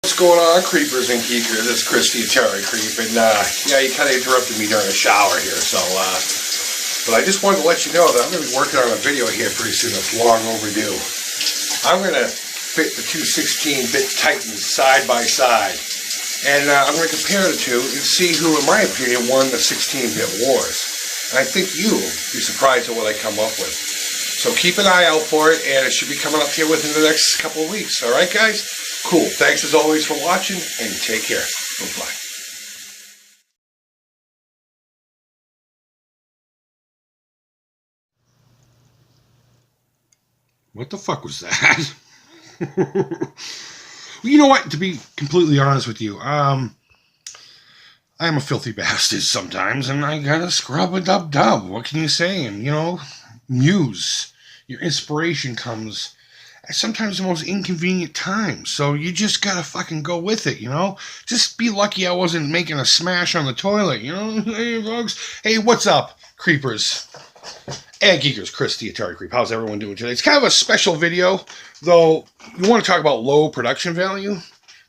What's going on, creepers and geekers? It's Chris the Atari Creep, and yeah, you kind of interrupted me during a shower here, so but I just wanted to let you know that I'm going to be working on a video here pretty soon that's long overdue. I'm going to fit the two 16-bit Titans side by side, and I'm going to compare the two and see who, in my opinion, won the 16-bit wars. And I think you'll be surprised at what I come up with. So keep an eye out for it, and it should be coming up here within the next couple of weeks. All right, guys? Cool. Thanks as always for watching, and take care. Bye-bye. What the fuck was that? Well, you know what? To be completely honest with you, I am a filthy bastard sometimes, and I gotta scrub a dub. What can you say? And, muse. Your inspiration comes at sometimes the most inconvenient times. So you just gotta fucking go with it, Just be lucky I wasn't making a smash on the toilet, Hey, folks. Hey, what's up, creepers and geekers? Chris the Atari Creep. How's everyone doing today? It's kind of a special video, though. You want to talk about low production value?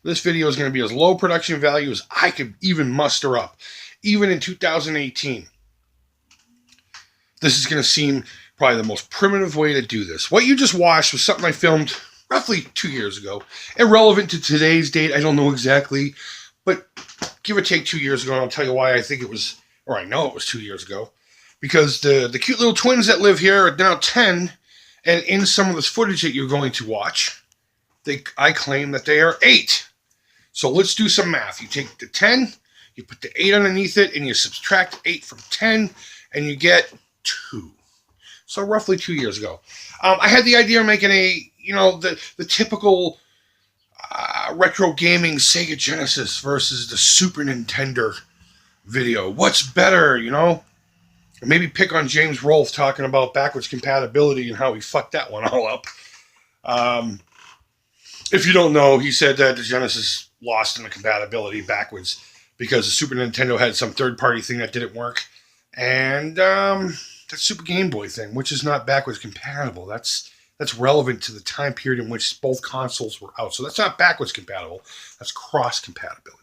This video is going to be as low production value as I could even muster up, even in 2018. This is going to seem probably the most primitive way to do this. What you just watched was something I filmed roughly 2 years ago. Irrelevant to today's date, I don't know exactly, but give or take 2 years ago, and I'll tell you why I think it was, or I know it was 2 years ago. Because the cute little twins that live here are now 10, and in some of this footage that you're going to watch, I claim that they are 8. So let's do some math. You take the 10, you put the 8 underneath it, and you subtract 8 from 10, and you get 2. So roughly 2 years ago. I had the idea of making the typical retro gaming Sega Genesis versus the Super Nintendo video. What's better, Maybe pick on James Rolfe talking about backwards compatibility and how he fucked that one all up. If you don't know, he said that the Genesis lost in the compatibility backwards because the Super Nintendo had some third-party thing that didn't work. And that Super Game Boy thing, which is not backwards compatible. That's relevant to the time period in which both consoles were out. So that's not backwards compatible. That's cross compatibility.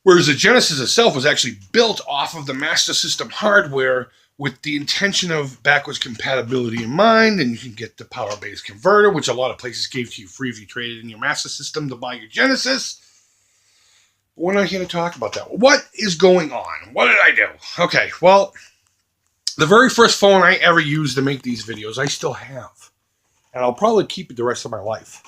Whereas the Genesis itself was actually built off of the Master System hardware with the intention of backwards compatibility in mind, and you can get the power-based converter, which a lot of places gave to you free if you traded in your Master System to buy your Genesis. But we're not here to talk about that. What is going on? What did I do? Okay, well, the very first phone I ever used to make these videos, I still have. And I'll probably keep it the rest of my life.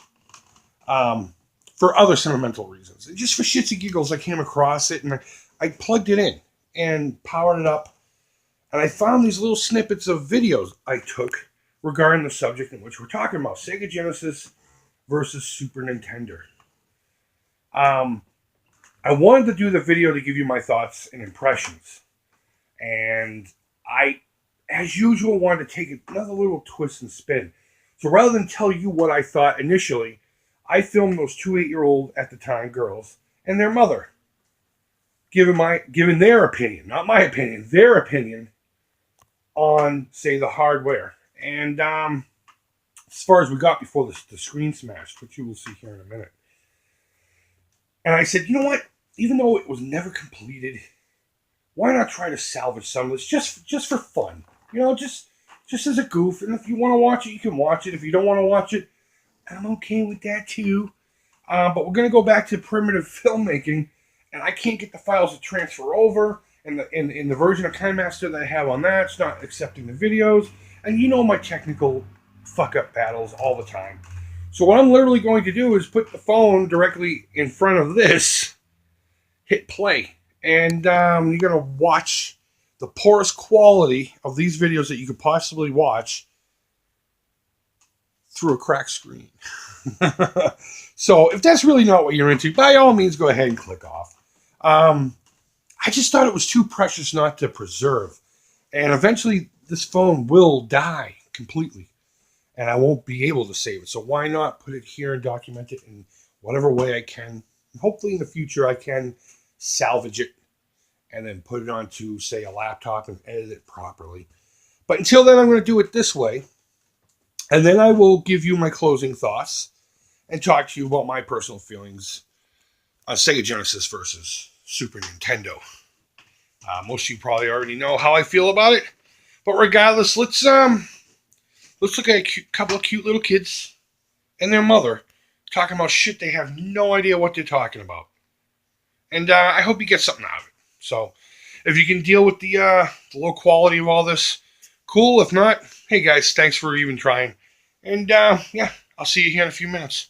For other sentimental reasons. Just for shits and giggles, I came across it, and I plugged it in and powered it up. And I found these little snippets of videos I took regarding the subject in which we're talking about. Sega Genesis versus Super Nintendo. I wanted to do the video to give you my thoughts and impressions. And I, as usual, wanted to take another little twist and spin. So rather than tell you what I thought initially, I filmed those two 8-year-old, at the time, girls and their mother, giving their opinion, not my opinion, their opinion on, say, the hardware. And as far as we got before the screen smashed, which you will see here in a minute. And I said, you know what? Even though it was never completed, why not try to salvage some of this just for fun? Just as a goof. And if you want to watch it, you can watch it. If you don't want to watch it, I'm okay with that too. But we're going to go back to primitive filmmaking, and I can't get the files to transfer over. And in the version of KineMaster that I have on that, it's not accepting the videos. And my technical fuck-up battles all the time. So what I'm literally going to do is put the phone directly in front of this, hit play. And you're going to watch the poorest quality of these videos that you could possibly watch through a cracked screen. So if that's really not what you're into, by all means, go ahead and click off. I just thought it was too precious not to preserve. And eventually this phone will die completely. And I won't be able to save it. So why not put it here and document it in whatever way I can. And hopefully in the future I can salvage it and then put it onto, say, a laptop and edit it properly. But until then, I'm going to do it this way. And then I will give you my closing thoughts. and talk to you about my personal feelings on Sega Genesis versus Super Nintendo. Most of you probably already know how I feel about it, but regardless, let's look at a couple of cute little kids and their mother talking about shit they have no idea what they're talking about, and I hope you get something out of it. So, if you can deal with the low quality of all this, cool. If not, hey guys, thanks for even trying, and yeah, I'll see you here in a few minutes.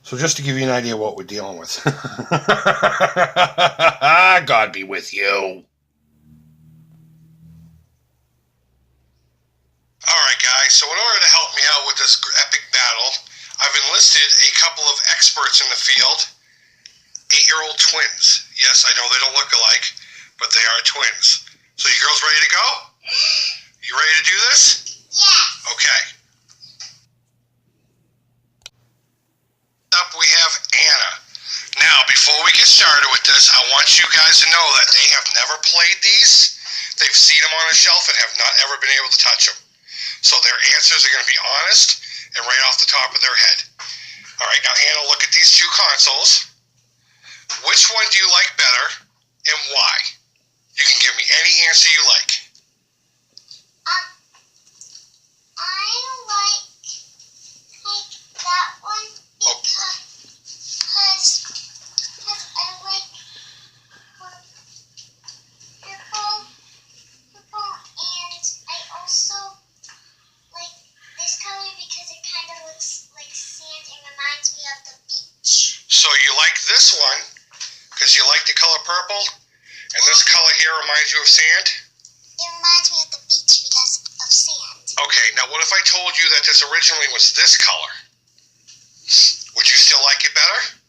So just to give you an idea of what we're dealing with. God be with you. Alright guys, so in order to help me out with this epic battle, I've enlisted a couple of experts in the field. 8-year-old twins. Yes, I know they don't look alike, but they are twins. So you girls ready to go? You ready to do this? Yes. Okay. Up we have Anna. Now, before we get started with this, I want you guys to know that they have never played these. They've seen them on a shelf and have not ever been able to touch them. So their answers are going to be honest and right off the top of their head. All right, now Anna, look at these two consoles. Which one do you like better and why? You can give me any answer you like. I like that one because I like purple, and I also like this color because it kind of looks like sand and reminds me of the beach. So you like this one because you like the color purple, and this color here reminds you of sand? It reminds me of the beach because of sand. Okay, now what if I told you that this originally was this color? Would you still like it better?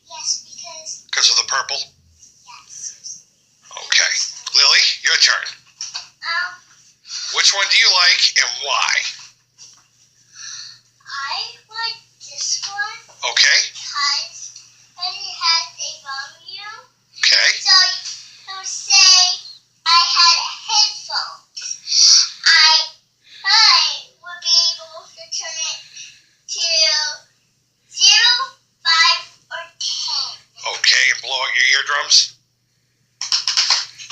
Yes, because Because of the purple? yes. Okay. Lily, your turn. Which one do you like and why? I like this one Okay. because it has a volume. Okay. So say I had headphones. I would be able to turn it to 0, 5, or 10. Okay, and blow out your eardrums?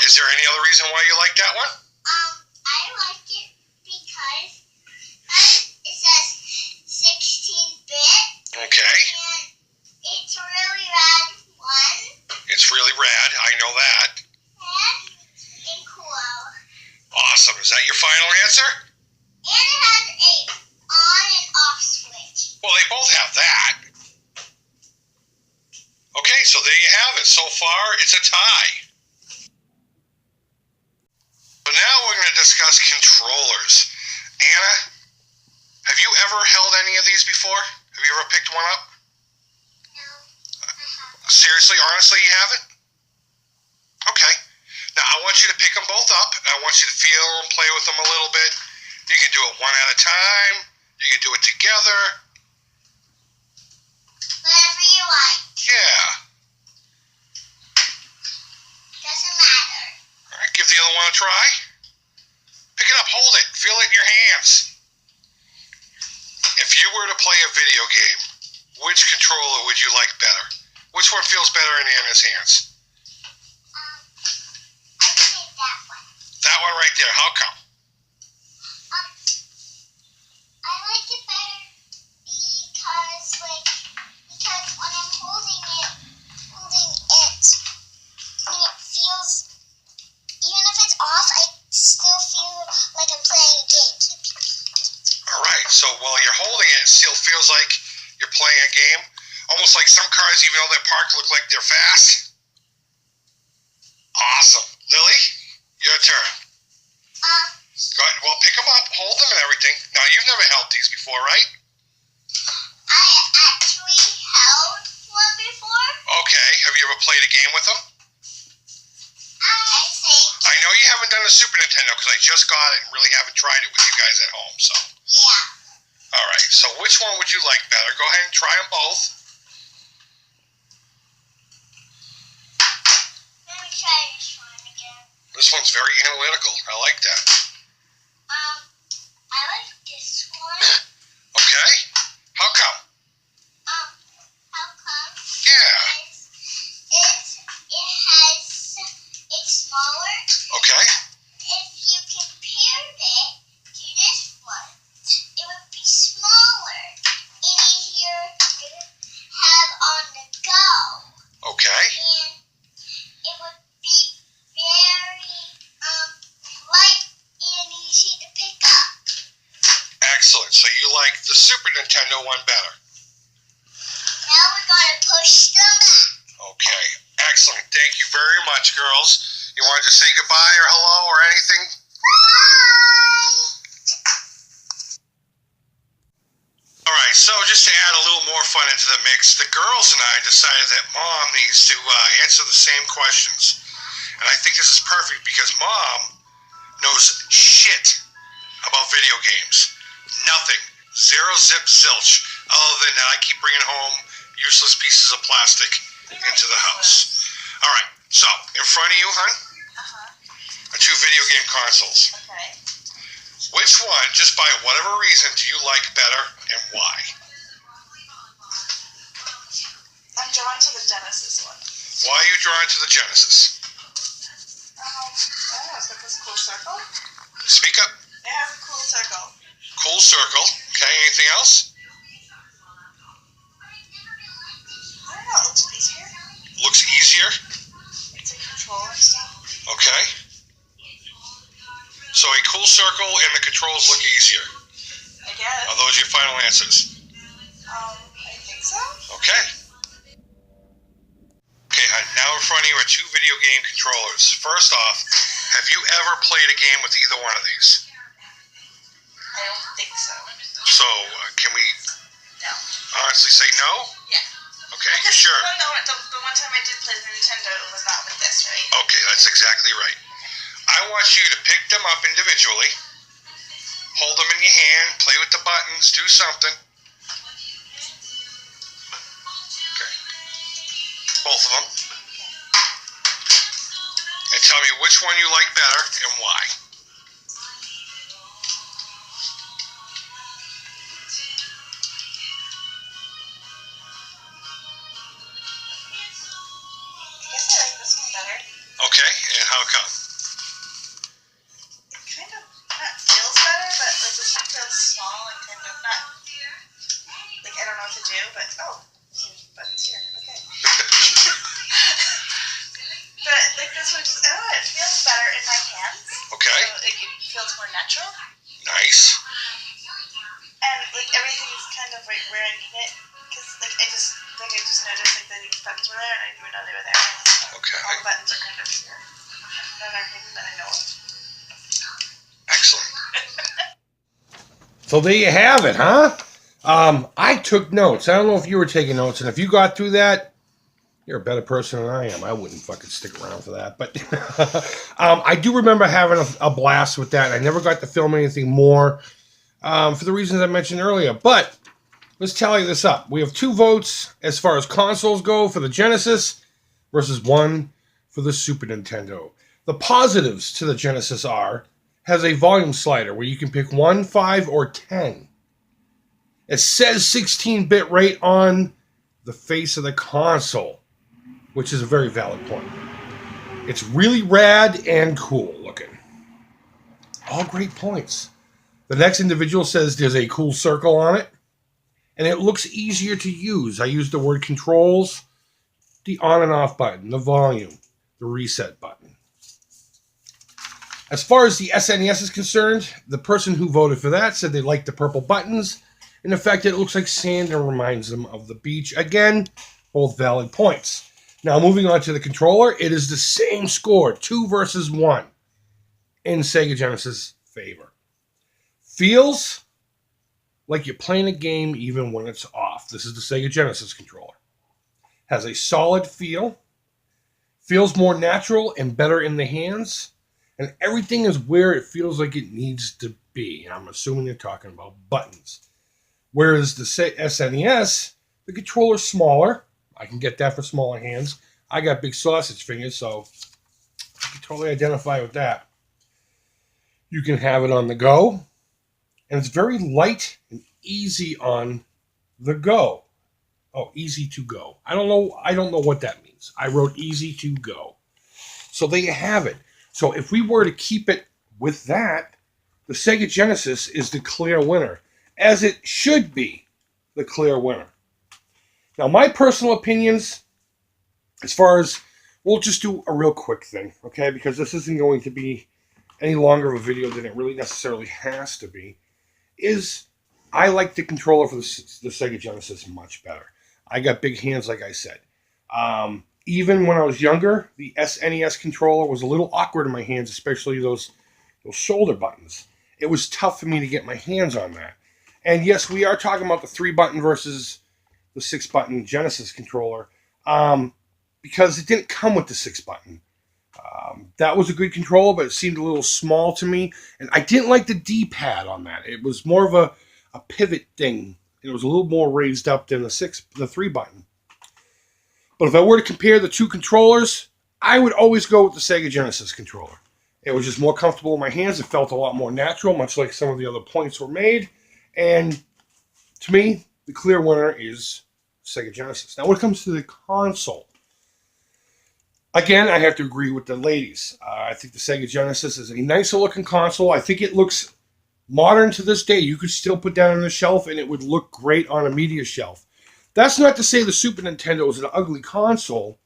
Is there any other reason why you like that one? I like it because it says 16-bit. Okay. And it's a really rad one. It's really rad, I know that. And cool. Awesome. Is that your final answer? And it has a on and off switch. Well, they both have that. Okay, so there you have it. So far, it's a tie. So now we're going to discuss controllers. Anna, have you ever held any of these before? Have you ever picked one up? No, I haven't. Seriously, honestly, you haven't? Okay. Now, I want you to pick them both up. I want you to feel and play with them a little bit. You can do it one at a time. You can do it together. Whatever you like. Yeah. Doesn't matter. All right, give the other one a try. Pick it up, hold it, feel it in your hands. If you were to play a video game, which controller would you like better? Which one feels better in Anna's hands? I'd say that one. That one right there, how come? I like it better because when I'm holding it, when it feels, even if it's off, I still feel like I'm playing a game. All right, so while you're holding it, it still feels like you're playing a game. Almost like some cars, even though they're parked, look like they're fast. Awesome. Lily, your turn. Go ahead, well, pick them up, hold them and everything. Now, you've never held these before, right? I actually held one before. Okay, have you ever played a game with them? I think. I know you haven't done a Super Nintendo because I just got it and really haven't tried it with you guys at home, so. Yeah. All right, so which one would you like better? Go ahead and try them both. Let me try this one again. This one's very analytical. I like that. I like this one Okay, how come? Thank you very much, girls. You want to say goodbye or hello or anything? All right, so just to add a little more fun into the mix, the girls and I decided that Mom needs to answer the same questions. And I think this is perfect because Mom knows shit about video games. Nothing. Zero zip zilch. Other than that, I keep bringing home useless pieces of plastic into the house. All right, so in front of you, hon, are two video game consoles. Okay. Which one, just by whatever reason, do you like better and why? I'm drawn to the Genesis one. Why are you drawn to the Genesis? I don't know, it's got this cool circle. Speak up. It has a cool circle. Cool circle. Okay, anything else? I don't know, it looks easier. Looks easier. It's a controller and stuff. Okay. So a cool circle and the controls look easier. I guess. Are those your final answers? I think so. Okay. Okay, hon, now in front of you are two video game controllers. First off, have you ever played a game with either one of these? I don't think so. So, can we No. honestly say no? Yeah. Okay, you sure? No, the one time I did play the Nintendo, it was not with this, right? Okay, that's exactly right. I want you to pick them up individually, hold them in your hand, play with the buttons, do something. Okay. Both of them. And tell me which one you like better and why. I guess I like this one better. Okay, and how come? It kind of not feels better, but like this one feels small and kind of not like I don't know what to do, but there's buttons here. Okay. But like this one just I don't know, it feels better in my hands. Okay, So it feels more natural. nice. And like everything's kind of right where I need it. Because like I just noticed like the buttons were there and I didn't even know they were there. Okay, All the buttons are kind of here. That are hidden that I know of. excellent. So there you have it, huh? I took notes. I don't know if you were taking notes, and if you got through that, you're a better person than I am. I wouldn't fucking stick around for that. But I do remember having a blast with that. I never got to film anything more for the reasons I mentioned earlier. But let's tally this up. We have 2 votes as far as consoles go for the Genesis versus 1 for the Super Nintendo. The positives to the Genesis are has a volume slider where you can pick 1, 5, or 10. It says 16-bit right on the face of the console, which is a very valid point. It's really rad and cool looking. All great points. The next individual says there's a cool circle on it, and it looks easier to use. I use the word controls, the on and off button, the volume, the reset button. As far as the SNES is concerned, the person who voted for that said they liked the purple buttons and the fact that it looks like sand and reminds them of the beach. Again, both valid points. Now, moving on to the controller, it is the same score, 2 versus 1, in Sega Genesis' favor. Feels like you're playing a game even when it's off. This is the Sega Genesis controller. Has a solid feel, feels more natural and better in the hands, and everything is where it feels like it needs to be. I'm assuming you're talking about buttons. Whereas the SNES, the controller's smaller. I can get that for smaller hands. I got big sausage fingers, so I can totally identify with that. You can have it on the go, and it's very light and easy on the go. Oh, easy to go. I don't know what that means. I wrote easy to go. So there you have it. So if we were to keep it with that, the Sega Genesis is the clear winner, as it should be the clear winner. Now, my personal opinions, as far as, we'll just do a real quick thing, okay? Because this isn't going to be any longer of a video than it really necessarily has to be, is I like the controller for the Sega Genesis much better. I got big hands, like I said. Even when I was younger, the SNES controller was a little awkward in my hands, especially those shoulder buttons. It was tough for me to get my hands on that. And yes, we are talking about the 3-button versus the 6-button Genesis controller, because it didn't come with the 6-button. That was a good controller, but it seemed a little small to me. And I didn't like the D-pad on that. It was more of a pivot thing. It was a little more raised up than the 3-button. But if I were to compare the two controllers, I would always go with the Sega Genesis controller. It was just more comfortable in my hands. It felt a lot more natural, much like some of the other points were made. And to me, the clear winner is Sega Genesis. Now, when it comes to the console, again, I have to agree with the ladies. I think the Sega Genesis is a nicer looking console. I think it looks modern to this day. You could still put that on the shelf and it would look great on a media shelf. That's not to say the Super Nintendo is an ugly console.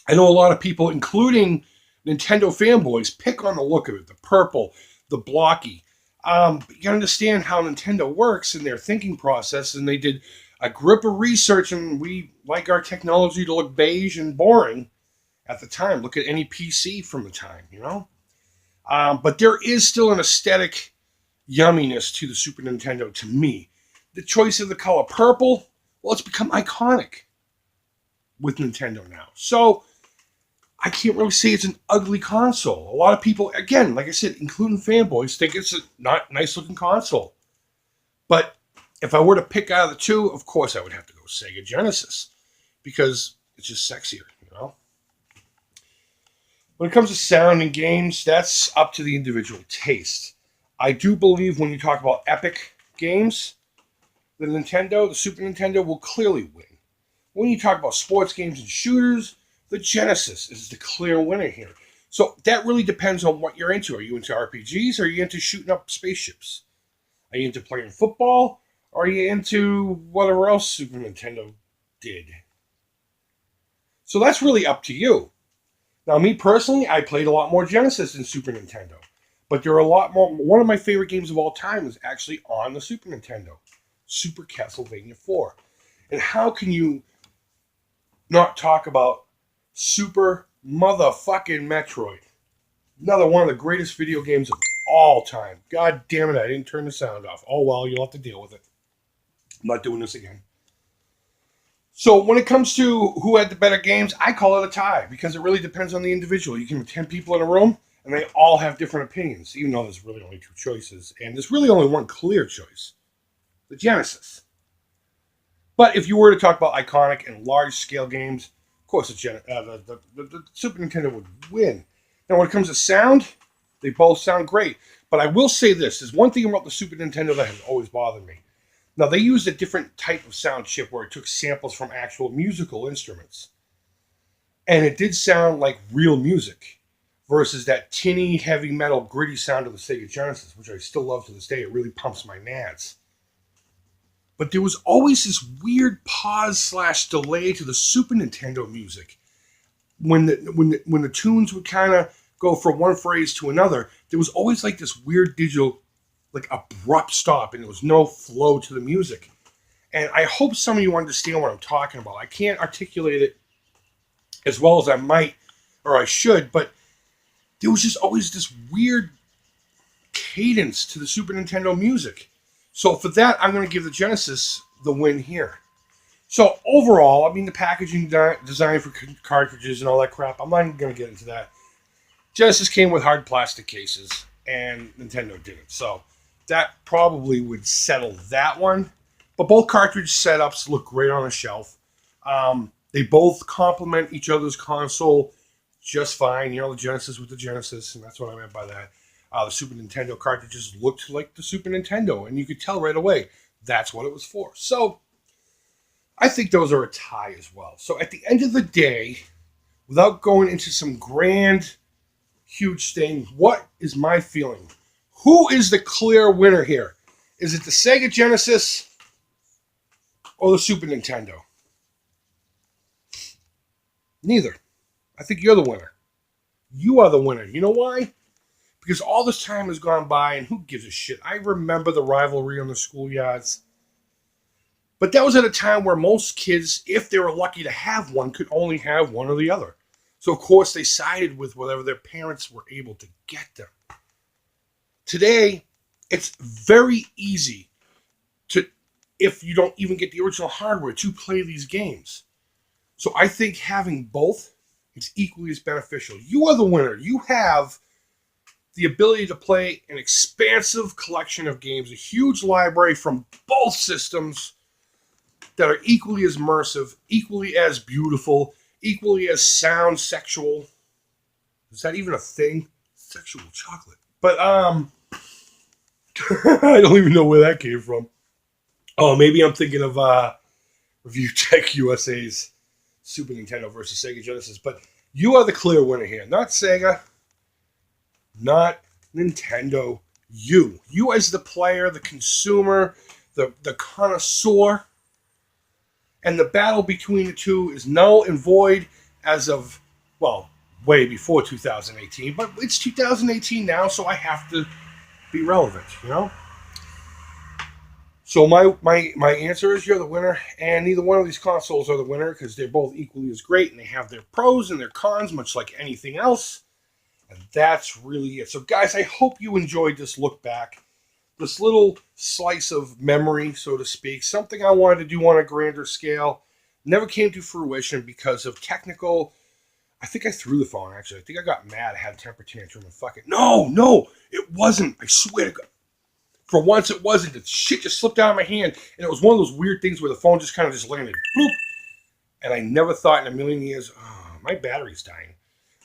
I know a lot of people, including Nintendo fanboys, pick on the look of it, the purple, the blocky. But you understand how Nintendo works in their thinking process, and they did a grip of research, and we like our technology to look beige and boring at the time. Look at any PC from the time, you know? But there is still an aesthetic yumminess to the Super Nintendo to me. The choice of the color purple, well, it's become iconic with Nintendo now. So I can't really say it's an ugly console. A lot of people, again, like I said, including fanboys, think it's a not nice looking console. But if I were to pick out of the two, of course I would have to go Sega Genesis because it's just sexier, you know? When it comes to sound and games, that's up to the individual taste. I do believe when you talk about epic games, the Super Nintendo will clearly win. When you talk about sports games and shooters, the Genesis is the clear winner here. So that really depends on what you're into. Are you into RPGs? Or are you into shooting up spaceships? Are you into playing football? Or are you into whatever else Super Nintendo did? So that's really up to you. Now, me personally, I played a lot more Genesis than Super Nintendo. But there are a lot more. One of my favorite games of all time is actually on the Super Nintendo. Super Castlevania 4. And how can you not talk about Super motherfucking Metroid? Another one of the greatest video games of all time. God damn it, I didn't turn the sound off. Oh well, you'll have to deal with it. I'm not doing this again. So when it comes to who had the better games, I call it a tie because it really depends on the individual. You can have 10 people in a room and they all have different opinions, even though there's really only two choices. And there's really only one clear choice. The Genesis. But if you were to talk about iconic and large-scale games, of course the Super Nintendo would win. Now, when it comes to sound, they both sound great. But I will say this. There's one thing about the Super Nintendo that has always bothered me. Now, they used a different type of sound chip where it took samples from actual musical instruments. And it did sound like real music versus that tinny, heavy metal, gritty sound of the Sega Genesis, which I still love to this day. It really pumps my nads. But there was always this weird pause/delay to the Super Nintendo music. When the tunes would kind of go from one phrase to another, there was always like this weird digital, like abrupt stop, and there was no flow to the music. And I hope some of you understand what I'm talking about. I can't articulate it as well as I might, or I should, but there was just always this weird cadence to the Super Nintendo music. So for that, I'm going to give the Genesis the win here. So overall, I mean, the packaging design for cartridges and all that crap, I'm not even going to get into that. Genesis came with hard plastic cases, and Nintendo didn't. So that probably would settle that one. But both cartridge setups look great on a shelf. They both complement each other's console just fine. You know, the Genesis with the Genesis, and that's what I meant by that. The Super Nintendo cartridges looked like the Super Nintendo, and you could tell right away that's what it was for. So I think those are a tie as well. So at the end of the day, without going into some grand, huge thing, what is my feeling? Who is the clear winner here? Is it the Sega Genesis or the Super Nintendo? Neither. I think you're the winner. You are the winner. You know why? Because all this time has gone by, and who gives a shit? I remember the rivalry on the schoolyards. But that was at a time where most kids, if they were lucky to have one, could only have one or the other. So, of course, they sided with whatever their parents were able to get them. Today, it's very easy to, if you don't even get the original hardware, to play these games. So I think having both is equally as beneficial. You are the winner. You have the ability to play an expansive collection of games, a huge library from both systems that are equally as immersive, equally as beautiful, equally as sound sexual. Is that even a thing? Sexual chocolate. But, I don't even know where that came from. Oh, maybe I'm thinking of Review Tech USA's Super Nintendo versus Sega Genesis. But you are the clear winner here. Not Sega. Not Nintendo. You. You as the player, the consumer, the connoisseur. And the battle between the two is null and void as of, well, way before 2018. But it's 2018 now, so I have to be relevant, you know? So my answer is you're the winner, and neither one of these consoles are the winner because they're both equally as great, and they have their pros and their cons, much like anything else. And that's really it. So, guys, I hope you enjoyed this look back. This little slice of memory, so to speak, something I wanted to do on a grander scale, never came to fruition because of technical. I think I threw the phone, actually. I think I got mad. I had a temper tantrum and fuck it. No, it wasn't. I swear to God. For once, it wasn't. The shit just slipped out of my hand, and it was one of those weird things where the phone just kind of just landed. Bloop. And I never thought in a million years, oh, my battery's dying.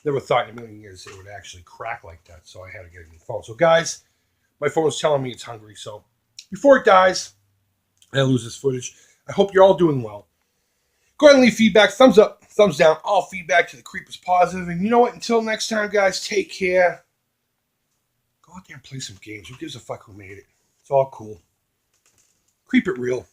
Never thought in a million years it would actually crack like that, so I had to get a new phone. So, guys, my phone is telling me it's hungry, so before it dies, and I lose this footage, I hope you're all doing well. Go ahead and leave feedback. Thumbs up, thumbs down. All feedback to the Creep is positive. And you know what? Until next time, guys, take care. Go out there and play some games. Who gives a fuck who made it? It's all cool. Creep it real.